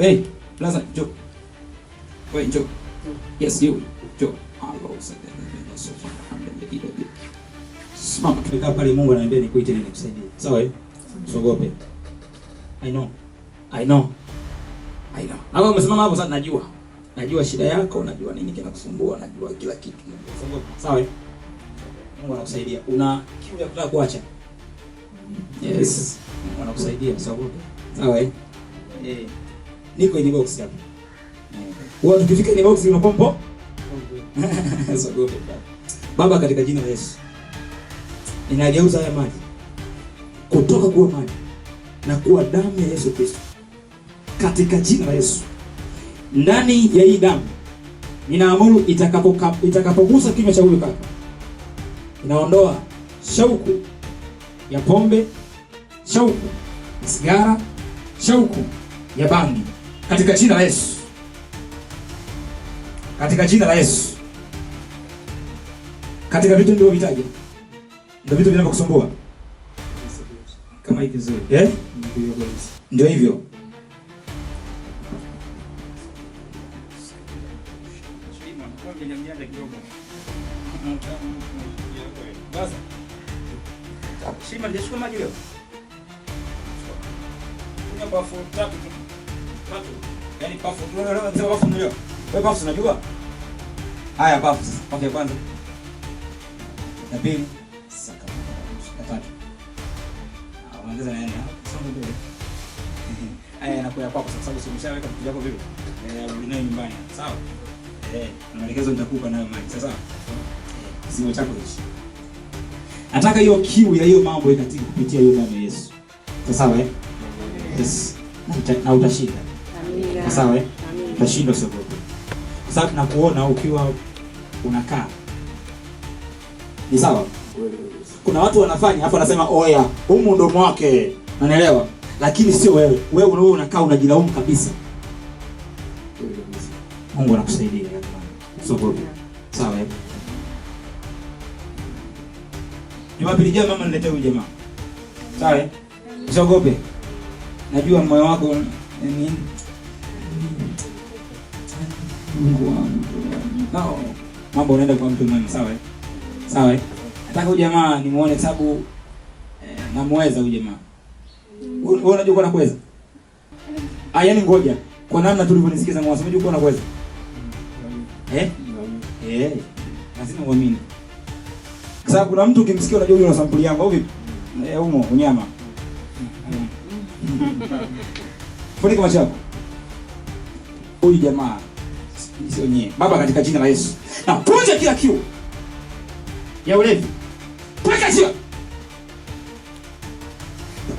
Hey, Plaza, njoo. Wewe njoo. Yes, you. Njoo. Hello, sasa. Simama tumekaa pale, Mungu ananiambia nikuite nini nikusaidie. Sawa eh? Usiogope. I know. Hapo umesimama hapo sasa najua. Najua shida yako, najua nini kinakusumbua, najua kila kitu. Sawa eh? Mungu anakusaidia. Una kiu ya kutaka kuacha? Yes. Mungu anakusaidia, usiogope. Sawa eh? Niko in box hapa. Wewe tukifika in box unapompo? Usiogope. Baba, katika jina la Yesu, ninageuza haya maji kutoka kuwa maji na kuwa damu ya Yesu Kristo. Katika jina la Yesu, ndani ya hii damu ninaamuru itakapogusa kinywa cha huyu kaka, inaondoa shauku ya pombe, shauku ya sigara, shauku ya bangi. Katika jina la Yesu. Katika jina la Yesu. Katika vitu ndio vitaje. Ndio vitu vinavyokusumbua. Kama hivi vizuri. Ndio hivyo. Basi. Shima ndio maji leo. Kuna bafu tatu. Yaani bafu ndio bafu ndio. Wewe bafu unajua? Haya bafu sasa. Okay kwanza. Na pili saka. Na tatu. Ongeza nani hapo? Songa mbele. Haya nakuya kwako kwa sababu umeshaweka vitu vyako vile. Unayo nyumbani. Sawa? Na maelekezo nitakupa nayo maji. Sasa sio chako hicho. Nataka hiyo kiu ya hiyo mambo ikatike kupitia hiyo damu ya Yesu. Sawa eh? Yes. Na utashinda. Amina. Sawa eh? Utashinda sio bado. Kwa sababu nakuona ukiwa unakaa. Ni sawa? Kuna watu wanafanya hapo anasema oya, humu ndo mwake. Unaelewa? Lakini sio wewe. Wewe unakaa unajilaumu kabisa. Mungu anakusaidia jamani. Sio bado. Sawa eh? Jumapili jamaa mama niletee huyu jamaa. Sawa eh? Usiogope. Najua moyo wako ni Mungu wangu. No. Mambo unaenda kwa mtu mwema, sawa eh? Sawa eh? Nataka huyu jamaa nimuone sababu namweza huyu jamaa. Wewe unajua kwa nakuweza? Yaani ngoja. Kwa namna tulivyonisikiza mwanzo, unajua kwa nakuweza? Lazima uamini. Kwa sababu kuna mtu ukimsikia unajua huyu ana sampuli yangu au vipi? Umo unyama. Funika macho yako. Huyu jamaa sio nyewe. Baba, katika jina la Yesu, na punja kila kiu ya ulevi. Peka sio.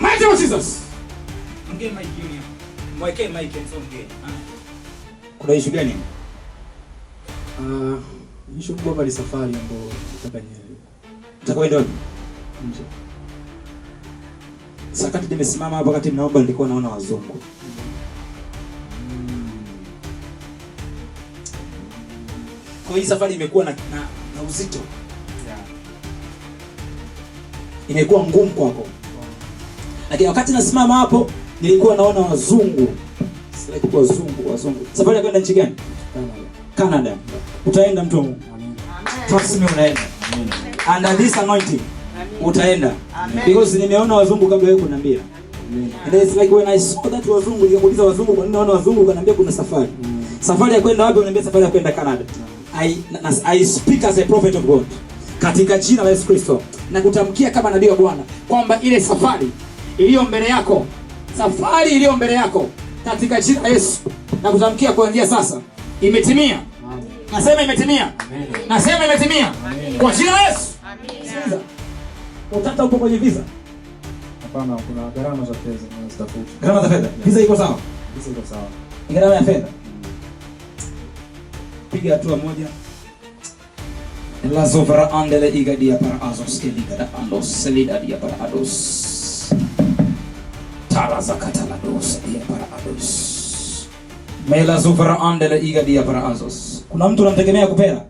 Mighty of Jesus. Ongea mic junior. Mwekee mic and ongea. Kuna issue gani? Issue kubwa ni safari ambayo itakanyele. Utakwenda wapi? Nje. Sakati nimesimama hapa wakati naomba nilikuwa naona wazungu. Kwa hii safari imekuwa na uzito. Imekuwa ngumu kwako. Lakini wakati nasimama hapo nilikuwa naona wazungu. Sasa kwa wazungu. Safari ya kwenda nchi gani? Canada. Utaenda mtu? Amen. Trust me, unaenda. Amen. Under this anointing. Utaenda. Because nimeona wazungu kabla wewe kuniambia. And it's like when I saw that wazungu, nikamuuliza wazungu kwa nini naona wazungu, kaniambia kuna safari. Safari ya kwenda wapi? Unaniambia safari ya kwenda Canada. I speak as a prophet of God. Katika jina la Yesu Kristo, na kutamkia kama nabii wa Bwana kwamba ile safari iliyo mbele yako, katika jina la Yesu, na kutamkia kuanzia sasa imetimia. Nasema imetimia. Nasema imetimia. Kwa jina la Yesu. Amen. Utata upo kwenye visa? Hapana, kuna gharama za fedha zinazitafuta. Gharama za fedha? Visa iko sawa? Visa iko sawa. Gharama ya fedha. Piga hatua moja. La zovra andele igadia para azos keligada andos selidadia para ados. Taraza katalados dia para ados. Mela zovra andele igadia para azos. Kuna mtu unamtegemea kupera?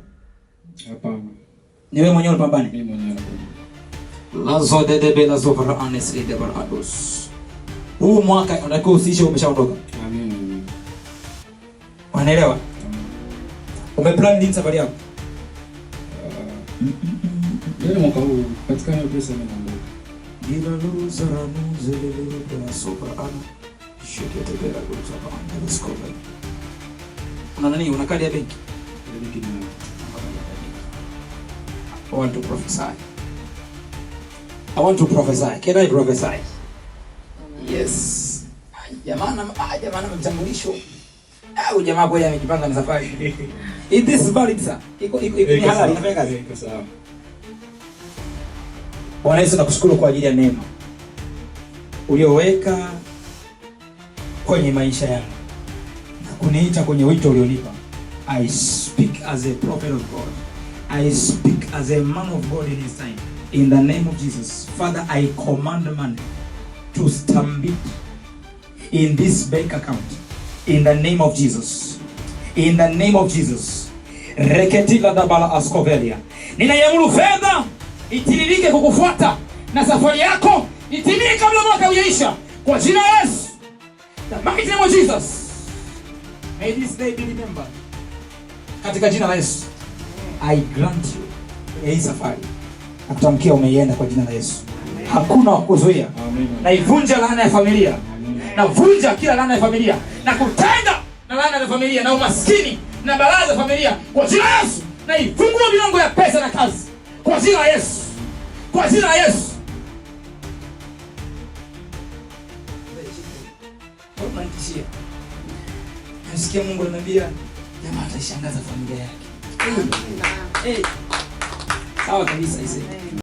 Hapana. Ni wewe mwenyewe unapambane? Mimi mwenyewe. Lazo de bela zovra anes de para ados. Huu mwaka unatakiwa usiishe umeshaondoka. Amen. Unaelewa? Umeplan nini safari yako? Ndio mwaka huu katika hiyo pesa mimi naomba. Bila luza ramuze lele soba ana. Shekete bila luza ana discover. Una nani? Una kadi ya benki? Benki ni I want to prophesy. I want to prophesy. Can I prophesy? Yes. Jamani mtambulisho. Au jamaa kweli amejipanga na safari. Is this valid sir? Iko ni halali inafanya kazi. Iko sawa. Bwana Yesu nakushukuru kwa ajili ya neema ulioweka kwenye maisha yangu na kuniita kwenye wito ulionipa. I speak as a prophet of God. I speak as a man of God in his time. In the name of Jesus. Father, I command money to stampede in this bank account. In the name of Jesus. In the name of Jesus. Reketila dabala askovelia. Ninaiamuru fedha itiririke kukufuata na safari yako itimie kabla mwaka hujaisha kwa jina la Yesu. The mighty name of Jesus. May this day be remembered. Katika jina la Yesu. I grant you hii safari. Nakutamkia umeienda kwa jina la Yesu. Hakuna wa kuzuia. Naivunja laana ya familia. Navunja kila laana ya familia na kutenga na laana ya familia na umaskini na balaa za familia kwa jina la Yesu. Naifungua milango ya pesa na kazi kwa jina la Yesu. Kwa jina la Yesu. Unanitishia. Nasikia Mungu ananiambia jamaa atashangaza familia yake. Sawa kabisa hizo.